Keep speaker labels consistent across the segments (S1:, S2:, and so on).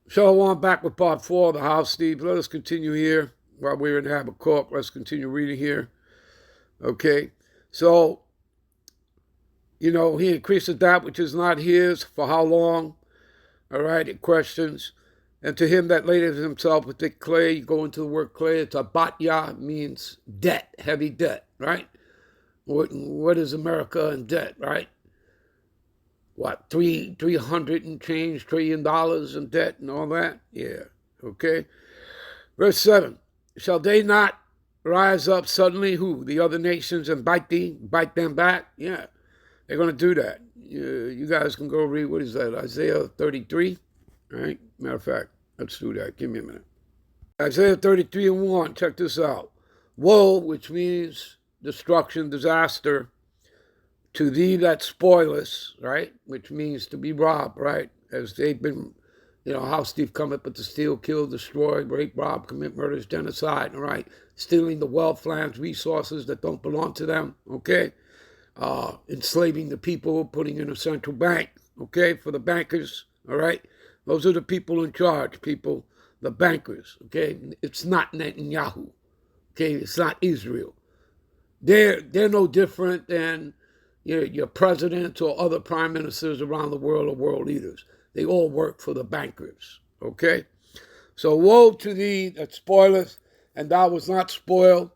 S1: Shalom, back with part 4 of the house, Steve. Let us continue here while we're in Habakkuk. Let's continue reading here. Okay. So, he increases that which is not his. For how long? All right. It questions. And to him that ladeth himself with thick clay, you go into the word clay. It's a batya, means debt, heavy debt, right? What is America in debt, right? What, 300 and change $1 trillion in debt and all that? Yeah. Okay. Verse 7. Shall they not rise up suddenly, who? The other nations, and bite them back? Yeah. They're going to do that. You guys can go read, what is that, Isaiah 33? All right. Matter of fact, let's do that. Give me a minute. Isaiah 33 and 1. Check this out. Woe, which means destruction, disaster, to thee that spoilest, right? Which means to be robbed, right? As they've been, how Steve cometh but to steal, kill, destroy, rape, rob, commit murders, genocide, all right? Stealing the wealth, lands, resources that don't belong to them, okay? Enslaving the people, putting in a central bank, okay, for the bankers, all right? Those are the people in charge, the bankers, okay? It's not Netanyahu, okay? It's not Israel. They're no different than your presidents or other prime ministers around the world or world leaders. They all work for the bankers, okay? So woe to thee that spoileth, and thou was not spoiled,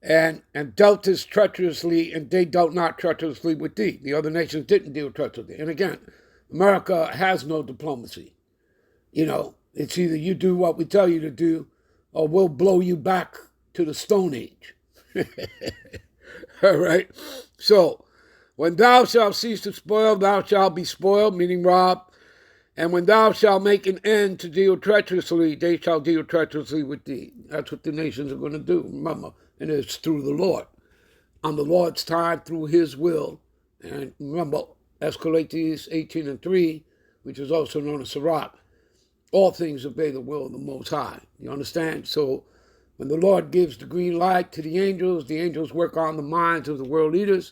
S1: and dealtest treacherously, and they dealt not treacherously with thee. The other nations didn't deal treacherously. And again, America has no diplomacy. It's either you do what we tell you to do, or we'll blow you back to the Stone Age. All right. So, when thou shalt cease to spoil, thou shalt be spoiled, meaning robbed. And when thou shalt make an end to deal treacherously, they shall deal treacherously with thee. That's what the nations are going to do. Remember, and it's through the Lord. On the Lord's time, through his will. And remember, Escalates 18 and 3, which is also known as Sirach. All things obey the will of the Most High. You understand? So, when the Lord gives the green light to the angels work on the minds of the world leaders.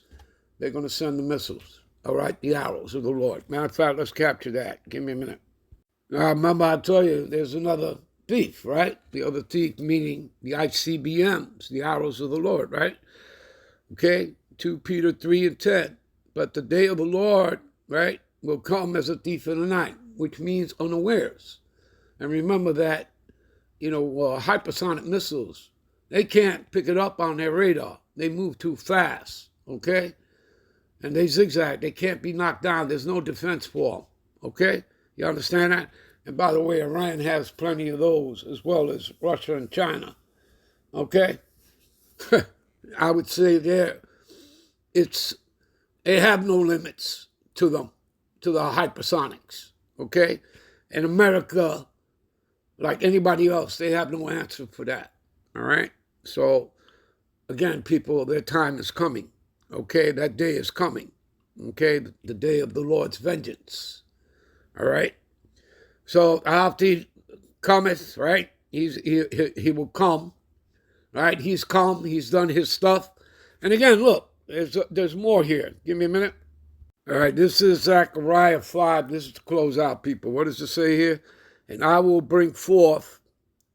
S1: They're going to send the missiles, all right, the arrows of the Lord. Matter of fact, let's capture that. Give me a minute. Now, remember, I tell you, there's another thief, right? The other thief meaning the ICBMs, the arrows of the Lord, right? Okay, 2 Peter 3 and 10. But the day of the Lord, right, will come as a thief in the night, which means unawares. And remember that hypersonic missiles, they can't pick it up on their radar. They move too fast, okay? And they zigzag. They can't be knocked down. There's no defense for them, okay? You understand that? And by the way, Iran has plenty of those, as well as Russia and China, okay? I would say they have no limits to them, to the hypersonics, okay? And America, like anybody else, they have no answer for that, all right? So, again, people, their time is coming, okay? That day is coming, okay? The day of the Lord's vengeance, all right? So, after he cometh, right, he will come, right? He's come, he's done his stuff. And again, look, there's more here. Give me a minute. All right, this is Zechariah 5. This is to close out, people. What does it say here? And I will bring forth,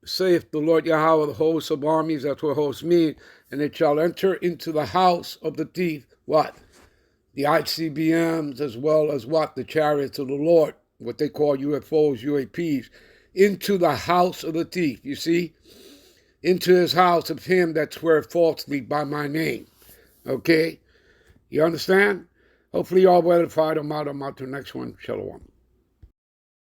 S1: saith the Lord Yahweh, the hosts of armies, that's what hosts mean, and it shall enter into the house of the thief, what? The ICBMs, as well as what? The chariots of the Lord, what they call UFOs, UAPs, into the house of the thief, you see? Into his house of him that swear falsely by my name, okay? You understand? Hopefully you all well edified. I'm out to the next one. Shalom.